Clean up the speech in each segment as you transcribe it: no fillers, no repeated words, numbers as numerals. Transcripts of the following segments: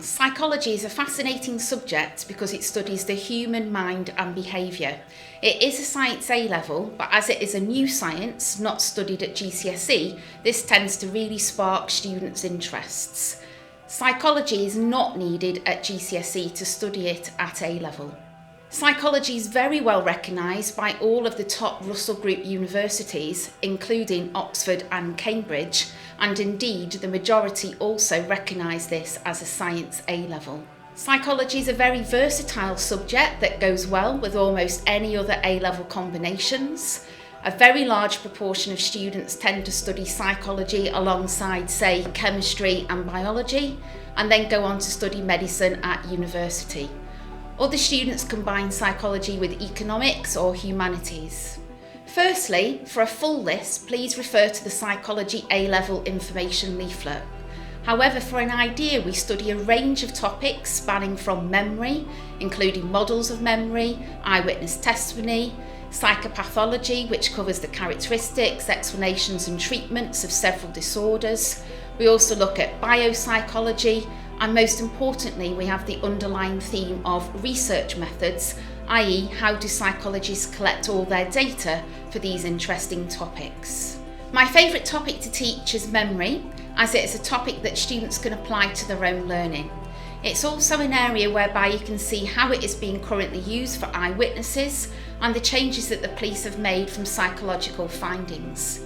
Psychology is a fascinating subject because it studies the human mind and behaviour. It is a science A-level, but as it is a new science, not studied at GCSE, this tends to really spark students' interests. Psychology is not needed at GCSE to study it at A-level. Psychology is very well recognised by all of the top Russell Group universities, including Oxford and Cambridge, and indeed the majority also recognise this as a science A-level. Psychology is a very versatile subject that goes well with almost any other A-level combinations. A very large proportion of students tend to study psychology alongside, say, chemistry and biology, and then go on to study medicine at university. Other students combine psychology with economics or humanities. Firstly, for a full list, please refer to the Psychology A-Level information leaflet. However, for an idea, we study a range of topics spanning from memory, including models of memory, eyewitness testimony, psychopathology, which covers the characteristics, explanations and treatments of several disorders. We also look at biopsychology, and most importantly, we have the underlying theme of research methods, i.e. how do psychologists collect all their data for these interesting topics. My favourite topic to teach is memory, as it is a topic that students can apply to their own learning. It's also an area whereby you can see how it is being currently used for eyewitnesses and the changes that the police have made from psychological findings.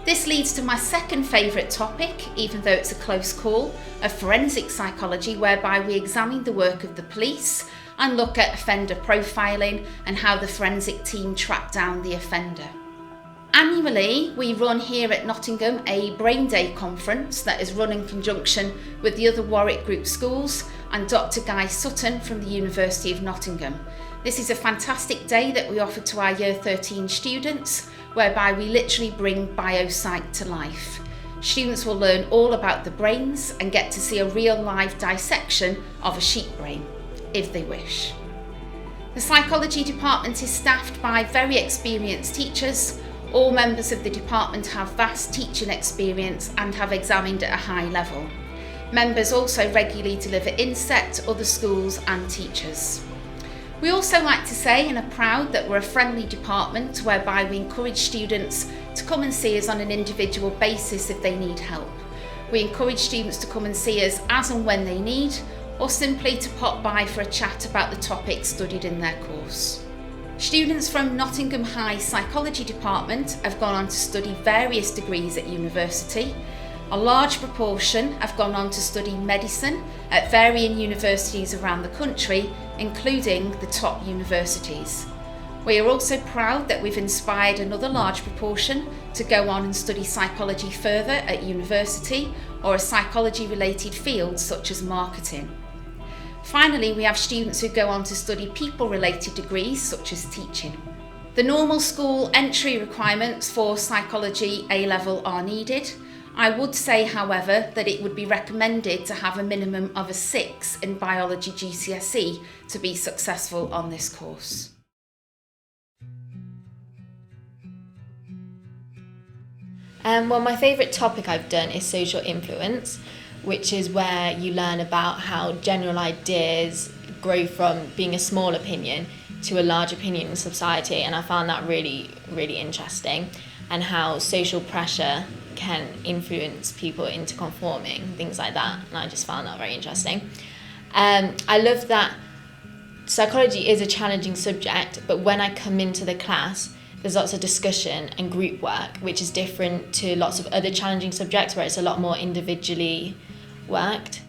This leads to my second favourite topic, even though it's a close call, of forensic psychology, whereby we examine the work of the police and look at offender profiling and how the forensic team track down the offender. Annually, we run here at Nottingham a Brain Day conference that is run in conjunction with the other Warwick Group schools and Dr. Guy Sutton from the University of Nottingham. This is a fantastic day that we offer to our Year 13 students, whereby we literally bring biopsych to life. Students will learn all about the brains and get to see a real live dissection of a sheep brain, if they wish. The psychology department is staffed by very experienced teachers. All members of the department have vast teaching experience and have examined at a high level. Members also regularly deliver inset to other schools and teachers. We also like to say and are proud that we're a friendly department whereby we encourage students to come and see us on an individual basis if they need help. We encourage students to come and see us as and when they need, or simply to pop by for a chat about the topics studied in their course. Students from Nottingham High Psychology Department have gone on to study various degrees at university. A large proportion have gone on to study medicine at varying universities around the country, including the top universities. We are also proud that we've inspired another large proportion to go on and study psychology further at university or a psychology-related field such as marketing. Finally, we have students who go on to study people-related degrees such as teaching. The normal school entry requirements for psychology A-level are needed. I would say, however, that it would be recommended to have a minimum of a 6 in biology GCSE to be successful on this course. Well, my favourite topic I've done is social influence, which is where you learn about how general ideas grow from being a small opinion to a large opinion in society, and I found that really, really interesting, and how social pressure can influence people into conforming, things like that, and I just found that very interesting. I love that psychology is a challenging subject, but when I come into the class, there's lots of discussion and group work, which is different to lots of other challenging subjects where it's a lot more individually worked.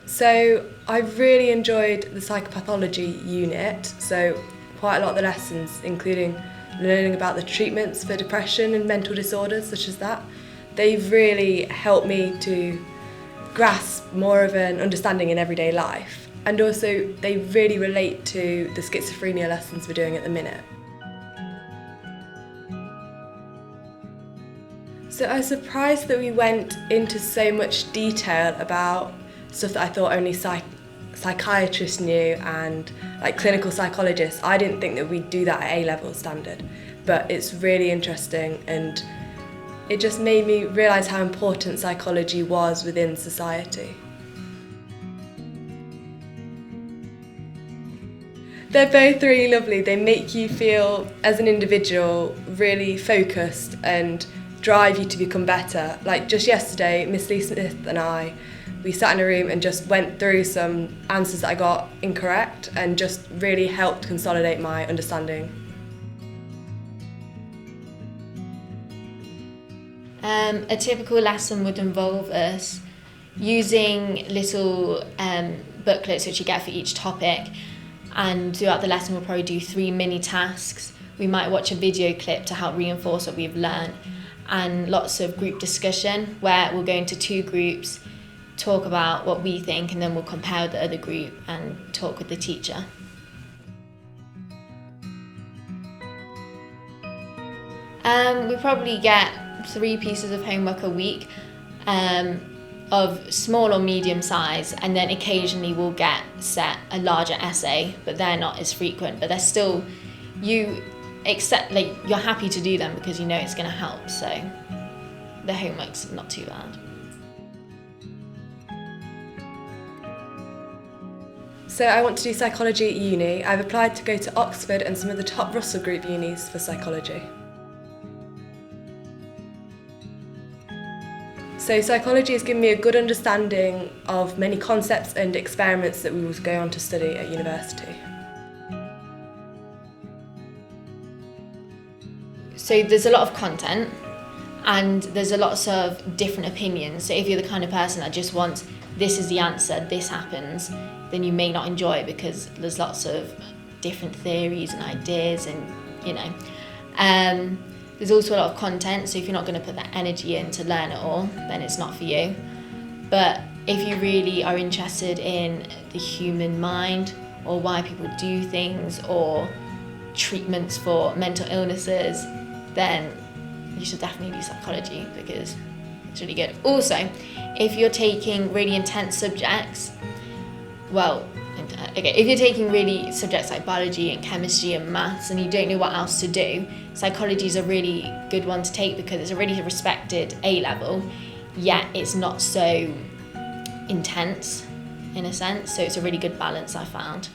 So I really enjoyed the psychopathology unit, so quite a lot of the lessons, including learning about the treatments for depression and mental disorders such as that, they've really helped me to grasp more of an understanding in everyday life. And also they really relate to the schizophrenia lessons we're doing at the minute. So I was surprised that we went into so much detail about stuff that I thought only psychiatrists knew and like clinical psychologists. I didn't think that we'd do that at A-level standard, but it's really interesting, and it just made me realise how important psychology was within society. They're both really lovely. They make you feel, as an individual, really focused and drive you to become better. Like just yesterday, Miss Lee Smith and I, we sat in a room and just went through some answers that I got incorrect and just really helped consolidate my understanding. A typical lesson would involve us using little booklets which you get for each topic, and throughout the lesson we'll probably do 3 mini tasks. We might watch a video clip to help reinforce what we've learned, and lots of group discussion where we'll go into 2 groups, talk about what we think, and then we'll compare with the other group and talk with the teacher. We probably get 3 pieces of homework a week, of small or medium size, and then occasionally we'll get set a larger essay, but they're not as frequent, but they're still, you're happy to do them because you know it's going to help, so the homework's not too bad. So I want to do psychology at uni. I've applied to go to Oxford and some of the top Russell Group unis for psychology. So psychology has given me a good understanding of many concepts and experiments that we will go on to study at university. So there's a lot of content and there's a lot of different opinions. So if you're the kind of person that just wants, this is the answer, this happens, then you may not enjoy it because there's lots of different theories and ideas and, there's also a lot of content, so if you're not going to put that energy in to learn it all, then it's not for you. But if you really are interested in the human mind, or why people do things, or treatments for mental illnesses, then you should definitely do psychology because it's really good. Also, if you're taking really intense subjects, if you're taking really subjects like biology and chemistry and maths and you don't know what else to do, psychology is a really good one to take because it's a really respected A-level, yet it's not so intense in a sense, so it's a really good balance I found.